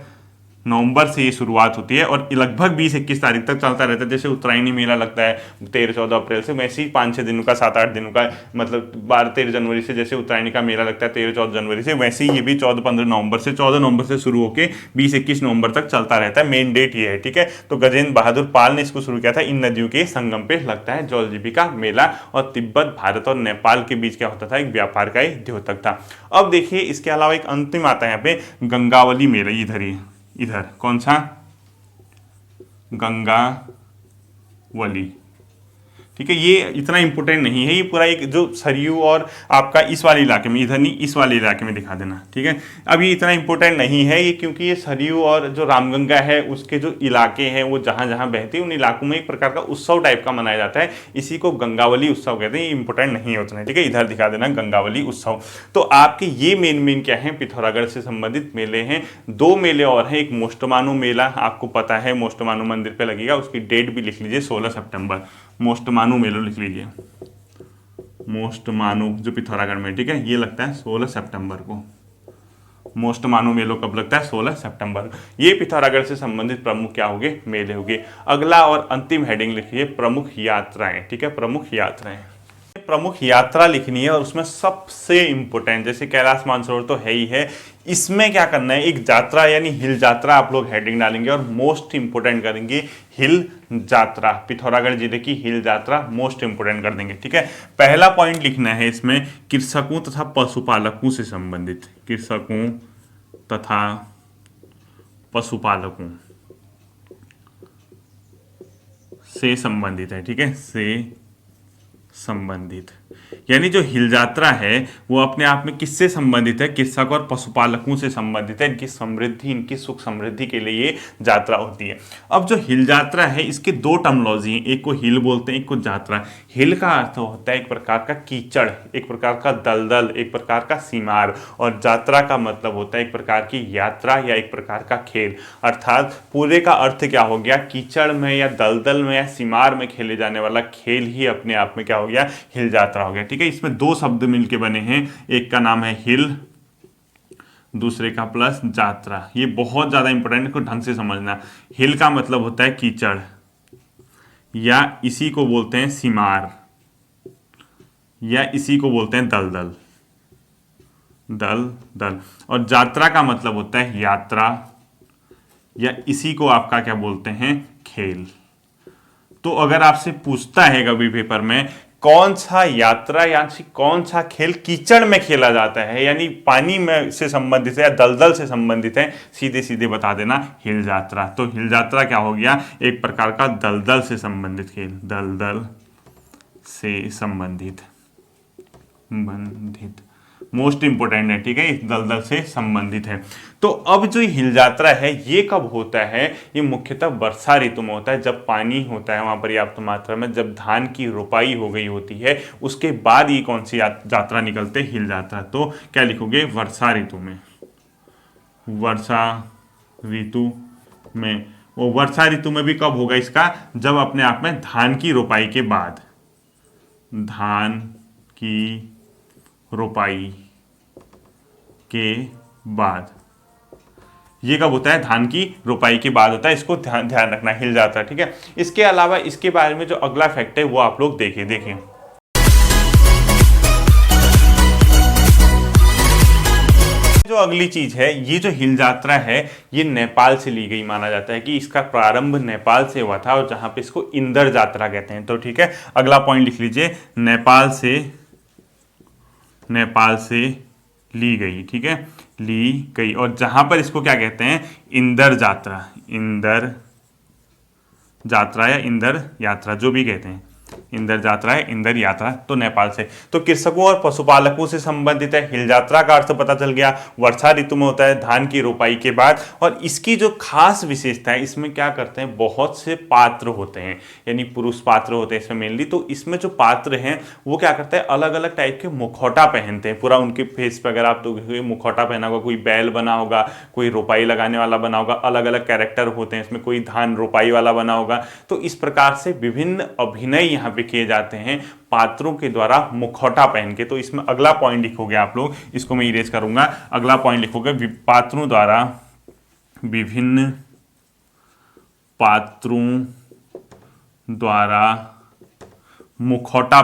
नवंबर से ये शुरुआत होती है और लगभग 20-21 तारीख तक चलता रहता है। जैसे उत्तरायणी मेला लगता है 13-14 अप्रैल से, वैसे ही 5-6 दिनों का, 7-8 दिनों का, मतलब 12-13 जनवरी से जैसे उत्तरायणी का मेला लगता है 13-14 जनवरी से, वैसे ही ये भी 14-15 नवंबर से, 14 नवंबर से शुरू होकर 20-21 नवंबर तक चलता रहता है। मेन डेट ये है। ठीक है, तो गजेंद्र बहादुर पाल ने इसको शुरू किया था। इन नदियों के संगम पे लगता है जौलजीबी का मेला, और तिब्बत भारत और नेपाल के बीच क्या होता था, एक व्यापार का एक द्योतक था। अब देखिए इसके अलावा एक अंतिम आता है यहाँ पे गंगावली मेला। इधर कौन सा, गंगावली। ठीक है, ये इतना इंपॉर्टेंट नहीं है, ये पूरा एक जो सरयू और आपका इस वाले इलाके में, इधर नहीं इस वाले इलाके में दिखा देना। ठीक है, अब ये इतना इंपॉर्टेंट नहीं है ये, क्योंकि ये सरयू और जो रामगंगा है उसके जो इलाके हैं वो जहाँ जहाँ बहते हैं उन इलाकों में एक प्रकार का उत्सव टाइप का मनाया जाता है, इसी को गंगावली उत्सव कहते हैं। ये इंपॉर्टेंट नहीं है उतना। ठीक है, इधर दिखा देना गंगावली उत्सव। तो आपके ये मेन क्या है, पिथौरागढ़ से संबंधित मेले हैं। 2 मेले और हैं, एक मोस्टमानू मेला आपको पता है, मोस्टमानू मंदिर पे लगेगा, उसकी डेट भी लिख लीजिए 16 सितंबर। मोस्टमानू मेला लिख लीजिए, मोस्टमानू जो पिथौरागढ़ में। ठीक है, ये लगता है 16 सितंबर को। मोस्टमानू मेलो कब लगता है, 16 सितंबर। ये पिथौरागढ़ से संबंधित प्रमुख क्या होंगे, मेले होंगे। अगला और अंतिम हेडिंग लिखिए प्रमुख यात्राएं। ठीक है, प्रमुख यात्राएं, प्रमुख यात्रा लिखनी है और उसमें सबसे इंपॉर्टेंट, जैसे कैलाश मानसरोवर तो है ही है, इसमें क्या करना है, एक यात्रा यानी हिल यात्रा आप लोग हेडिंग डालेंगे और मोस्ट इंपोर्टेंट करेंगे हिल यात्रा। पिथौरागढ़ जिले की हिल यात्रा मोस्ट इंपोर्टेंट कर देंगे। ठीक है, पहला पॉइंट लिखना है इसमें कृषकों तथा पशुपालकों से संबंधित, कृषकों तथा पशुपालकों से संबंधित है। ठीक है, से संबंधित, यानी जो हिल यात्रा है वो अपने आप में किससे संबंधित है, कृषक और पशुपालकों से संबंधित है। इनकी समृद्धि, इनकी सुख समृद्धि के लिए ये यात्रा होती है। अब जो हिल यात्रा है इसके 2 टर्मोलॉजी हैं, एक को हिल बोलते हैं, एक को यात्रा। हिल का अर्थ होता है एक प्रकार का कीचड़, एक प्रकार का दलदल, एक प्रकार का सीमार, और यात्रा का मतलब होता है एक प्रकार की यात्रा या एक प्रकार का खेल। अर्थात पूरे का अर्थ क्या हो गया, कीचड़ में या दलदल में या सीमार में खेले जाने वाला खेल ही अपने आप में क्या हो गया, हिल यात्रा हो गया। ठीक है, इसमें 2 शब्द मिलके बने हैं, एक का नाम है हिल, दूसरे का प्लस यात्रा। ये बहुत ज्यादा इंपॉर्टेंट है, को ढंग से समझना। हिल का मतलब होता है कीचड़, या इसी को बोलते हैं सीमार, या इसी को बोलते हैं दलदल, दल। और यात्रा का मतलब होता है यात्रा, या इसी को आपका क्या बोलते हैं, खेल। तो अगर आपसे पूछता है कभी पेपर में कौन सा यात्रा यानी कौन सा खेल कीचड़ में खेला जाता है, यानी पानी में से संबंधित है या दलदल से संबंधित है, सीधे सीधे बता देना हिल यात्रा। तो हिल यात्रा क्या हो गया, एक प्रकार का दलदल से संबंधित खेल, दलदल से संबंधित मोस्ट इंपोर्टेंट है। ठीक है, इस दलदल से संबंधित है। तो अब जो हिल यात्रा है ये कब होता है, ये मुख्यतः वर्षा ऋतु में होता है, जब पानी होता है वहां पर्याप्त मात्रा में, जब धान की रोपाई हो गई होती है, उसके बाद ये कौन सी यात्रा निकलते, हिल यात्रा। तो क्या लिखोगे, वर्षा ऋतु में, वर्षा ऋतु में। वो वर्षा ऋतु में भी कब होगा इसका, जब अपने आप में धान की रोपाई के बाद, धान की रोपाई के बाद, ये कब होता है, धान की रोपाई के बाद होता है। इसको ध्यान रखना, हिल जाता है। ठीक है, इसके अलावा इसके बारे में जो अगला फैक्ट है वो आप लोग देखें। जो अगली चीज है, ये जो हिल यात्रा है ये नेपाल से ली गई माना जाता है, कि इसका प्रारंभ नेपाल से हुआ था, और जहां पे इसको इंदर यात्रा कहते हैं। तो ठीक है, अगला पॉइंट लिख लीजिए, नेपाल से ली गई। ठीक है, ली गई, और जहां पर इसको क्या कहते हैं, इंदर यात्रा, इंदर यात्रा या इंदर यात्रा जो भी कहते हैं, इंदर यात्रा है, इंदर यात्रा तो नेपाल से। तो कृषकों और पशुपालकों से संबंधित है। हिल यात्रा का अर्थ पता चल गया, वर्षा ऋतु में होता है धान की रोपाई के बाद। और इसकी जो खास विशेषता है, इसमें क्या करते हैं, बहुत से पात्र होते हैं, यानी पुरुष पात्र होते हैं इसमें मेनली। तो इसमें जो पात्र हैं वो क्या करते हैं, अलग अलग टाइप के मुखौटा पहनते हैं। पूरा उनके फेस पे अगर आप तो मुखौटा पहना होगा, कोई बैल बना होगा, कोई रोपाई लगाने वाला बना होगा, अलग अलग कैरेक्टर होते हैं इसमें, कोई धान रोपाई वाला बना होगा। तो इस प्रकार से विभिन्न अभिनय यहाँ पे किए जाते हैं पात्रों के द्वारा मुखौटा पहन के। तो इसमें अगला पॉइंट लिखोगे आप लोग, इसको मैं इरेज करूंगा। अगला पॉइंट लिखोगे, पात्रों द्वारा, विभिन्न पात्रों द्वारा मुखौटा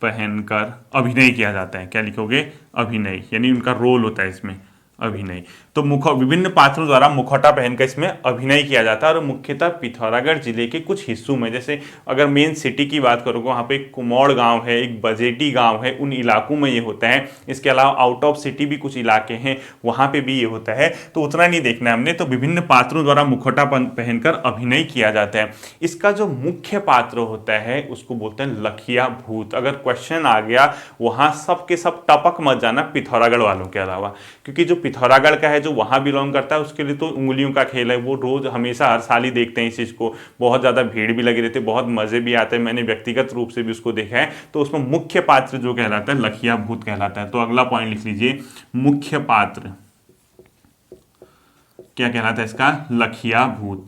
पहनकर अभिनय किया जाता है। क्या लिखोगे, अभिनय, यानी उनका रोल होता है इसमें, अभिनय। तो विभिन्न पात्रों द्वारा मुखौटा पहनकर इसमें अभिनय किया जाता है। और मुख्यतः पिथौरागढ़ जिले के कुछ हिस्सों में, जैसे अगर मेन सिटी की बात करोगे, वहाँ पे एक कुमौड़ गांव है, एक बजेटी गांव है, उन इलाकों में ये होता है। इसके अलावा आउट ऑफ सिटी भी कुछ इलाके हैं, वहाँ पे भी ये होता है। तो उतना नहीं देखना है हमने। तो विभिन्न पात्रों द्वारा मुखौटा पहनकर अभिनय किया जाता है। इसका जो मुख्य पात्र होता है उसको बोलते हैं लखिया भूत। अगर क्वेश्चन आ गया वहाँ सब के सब टपक मत जाना पिथौरागढ़ वालों के अलावा, क्योंकि जो पिथौरागढ़ का है, जो वहाँ बिलोंग करता है, उसके लिए तो उंगलियों का खेल है। वो रोज हमेशा हर साल ही देखते हैं इस चीज़ को, बहुत ज़्यादा भीड़ भी लगी रहती है, बहुत मज़े भी आते हैं, मैंने व्यक्तिगत रूप से भी उसको देखा है। तो उसमें मुख्य पात्र जो कहलाता है लखिया भूत कहलाता है। तो अगला पॉइंट लिख लीजिए, मुख्य पात्र क्या कहलाता है इसका, लखिया भूत,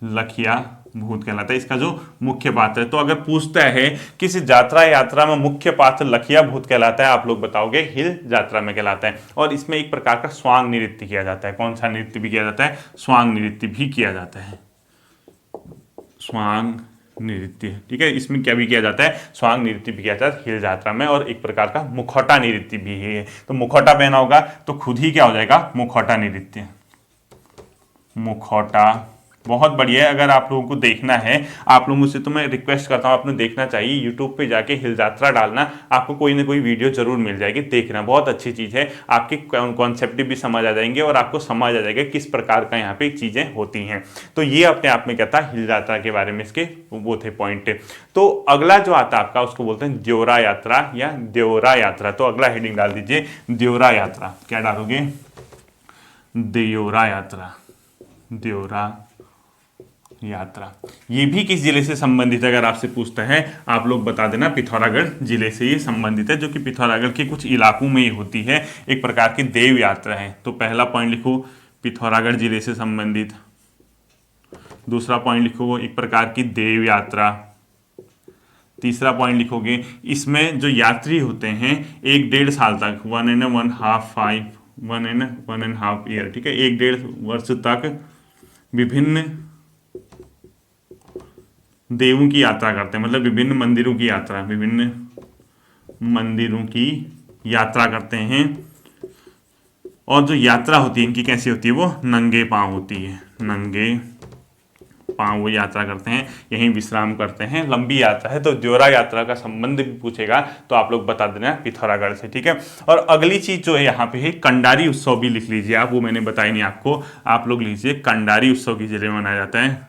लखिया भूत कहलाता है इसका जो मुख्य पात्र है। तो अगर पूछता है किस यात्रा में मुख्य पात्र लखिया भूत कहलाता है, आप लोग बताओगे हिल यात्रा में कहलाता है। और इसमें एक प्रकार का स्वांग नृत्य किया जाता है। कौन सा नृत्य भी किया जाता है, स्वांग नृत्य भी किया जाता है, स्वांग नृत्य, ठीक है। इसमें क्या भी किया जाता है, स्वांग नृत्य भी किया जाता है हिल यात्रा में। और एक प्रकार का मुखौटा नृत्य भी है। तो मुखौटा पहना होगा तो खुद ही क्या हो जाएगा, मुखौटा नृत्य, मुखौटा। बहुत बढ़िया है। अगर आप लोगों को देखना है, आप लोगों से तो मैं रिक्वेस्ट करता हूँ आपने देखना चाहिए, यूट्यूब पे जाके हिल यात्रा डालना, आपको कोई ना कोई वीडियो जरूर मिल जाएगी, देखना, बहुत अच्छी चीज़ है। आपके कॉन्सेप्ट भी समझ आ जाएंगे और आपको समझ आ जाएगा किस प्रकार का यहाँ पे चीज़ें होती हैं। तो ये अपने आप में क्या था, हिल यात्रा के बारे में इसके वो थे पॉइंट। तो अगला जो आता है आपका, उसको बोलते हैं द्योरा यात्रा या द्योरा यात्रा। तो अगला हेडिंग डाल दीजिए द्योरा यात्रा। क्या डालोगे, द्योरा यात्रा, द्योरा यात्रा। ये भी किस जिले से संबंधित है, अगर आपसे पूछता है आप लोग बता देना, पिथौरागढ़ जिले से ये संबंधित है, जो कि पिथौरागढ़ के कुछ इलाकों में ये होती है। एक प्रकार की देव यात्रा है। तो पहला पॉइंट लिखो, पिथौरागढ़ जिले से संबंधित। दूसरा पॉइंट लिखो, एक प्रकार की देव यात्रा। तीसरा पॉइंट लिखोगे, इसमें जो यात्री होते हैं 1.5 साल तक, 1.5 ईयर, ठीक है, 1.5 वर्ष तक विभिन्न देवों की यात्रा करते हैं, मतलब विभिन्न मंदिरों की यात्रा, विभिन्न मंदिरों की यात्रा करते हैं। और जो यात्रा होती है इनकी कैसी होती है, वो नंगे पांव होती है, नंगे पांव वो यात्रा करते हैं, यहीं विश्राम करते हैं। लंबी यात्रा है। तो द्योरा यात्रा का संबंध भी पूछेगा तो आप लोग बता देना पिथौरागढ़ से, ठीक है। और अगली चीज जो है यहाँ पे है कंडारी उत्सव, भी लिख लीजिए आप, वो मैंने बताई नहीं आपको, आप लोग लीजिए कंडारी उत्सव किस जिले में मनाया जाता है।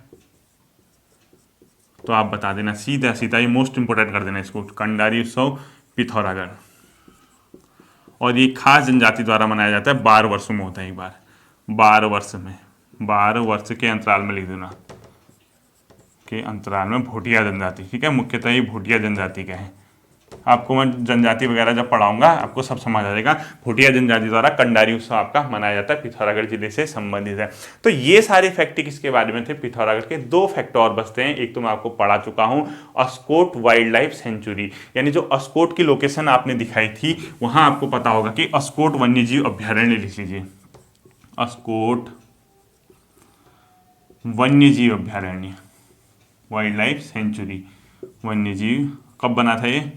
तो आप बता देना सीधा सीधा, ये मोस्ट इंपोर्टेंट कर देना इसको, कंडारी उत्सव पिथौरागढ़। और ये खास जनजाति द्वारा मनाया जाता है, 12 वर्षों में होता है एक बार, 12 वर्ष में, 12 वर्ष के अंतराल में लिख देना, के अंतराल में भोटिया जनजाति, ठीक है। मुख्यतः ये भोटिया जनजाति का है। आपको मैं जनजाति वगैरह जब पढ़ाऊंगा आपको सब समझ आ जाएगा। भोटिया जनजाति द्वारा कंडारी उत्सव आपका मनाया जाता है, पिथौरागढ़ जिले से संबंधित है। तो ये सारे फैक्ट किसके बारे में थे, पिथौरागढ़ के। 2 फैक्ट और बचते हैं। एक तो मैं आपको पढ़ा चुका हूं, अस्कोट वाइल्ड लाइफ सेंचुरी, यानी जो अस्कोट की लोकेशन आपने दिखाई थी, वहां आपको पता होगा कि अस्कोट वन्यजीव अभ्यारण्य, लिख लीजिए अस्कोट वन्यजीव अभ्यारण्य, वाइल्ड लाइफ सेंचुरी, वन्यजीव। कब बना था ये,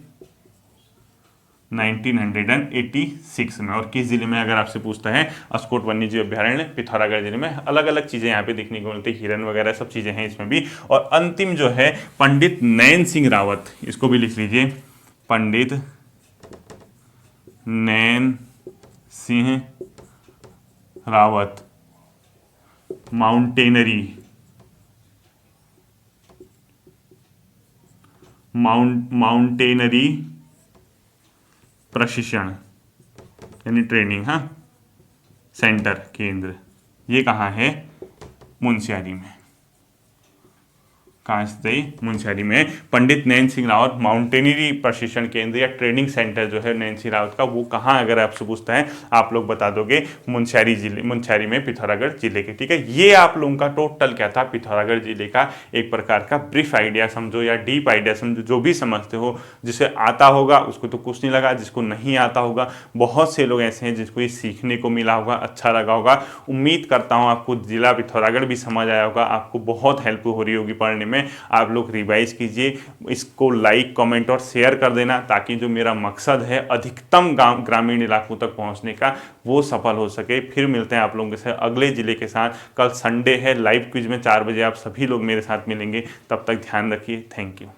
1986 में। और किस जिले में, अगर आपसे पूछता है, अस्कोट वन्यजीव अभ्यारण्य पिथौरागढ़ जिले में। अलग अलग चीजें यहाँ पे देखने को मिलती है, हिरन वगैरह सब चीजें हैं इसमें भी। और अंतिम जो है पंडित नैन सिंह रावत, इसको भी लिख लीजिए, पंडित नैन सिंह रावत, माउंटेनरी माउंटेनरी प्रशिक्षण यानी ट्रेनिंग, हाँ, सेंटर, केंद्र, ये कहाँ है? मुनस्यारी में। कहाँ स्थित है? मुनस्यारी में। पंडित नैन सिंह रावत माउंटेनरी प्रशिक्षण केंद्र या ट्रेनिंग सेंटर जो है नैन सिंह रावत का, वो कहाँ, अगर आपसे पूछता है आप लोग बता दोगे मुनस्यारी जिले, मुनस्यारी में, पिथौरागढ़ जिले के। ठीक है, ये आप लोगों का टोटल क्या था, पिथौरागढ़ जिले का एक प्रकार का ब्रीफ आइडिया समझो या डीप आइडिया समझो, जो भी समझते हो। जिसे आता होगा उसको तो कुछ नहीं लगा, जिसको नहीं आता होगा, बहुत से लोग ऐसे हैं जिसको ये सीखने को मिला होगा, अच्छा लगा होगा। उम्मीद करता हूँ आपको जिला पिथौरागढ़ भी समझ आया होगा, आपको बहुत हेल्प हो रही होगी पढ़ने में। आप लोग रिवाइज कीजिए, इसको लाइक, कमेंट और शेयर कर देना, ताकि जो मेरा मकसद है अधिकतम ग्रामीण इलाकों तक पहुंचने का, वो सफल हो सके। फिर मिलते हैं आप लोगों के साथ अगले जिले के साथ। कल संडे है, लाइव क्विज में 4 बजे आप सभी लोग मेरे साथ मिलेंगे। तब तक ध्यान रखिए। Thank you.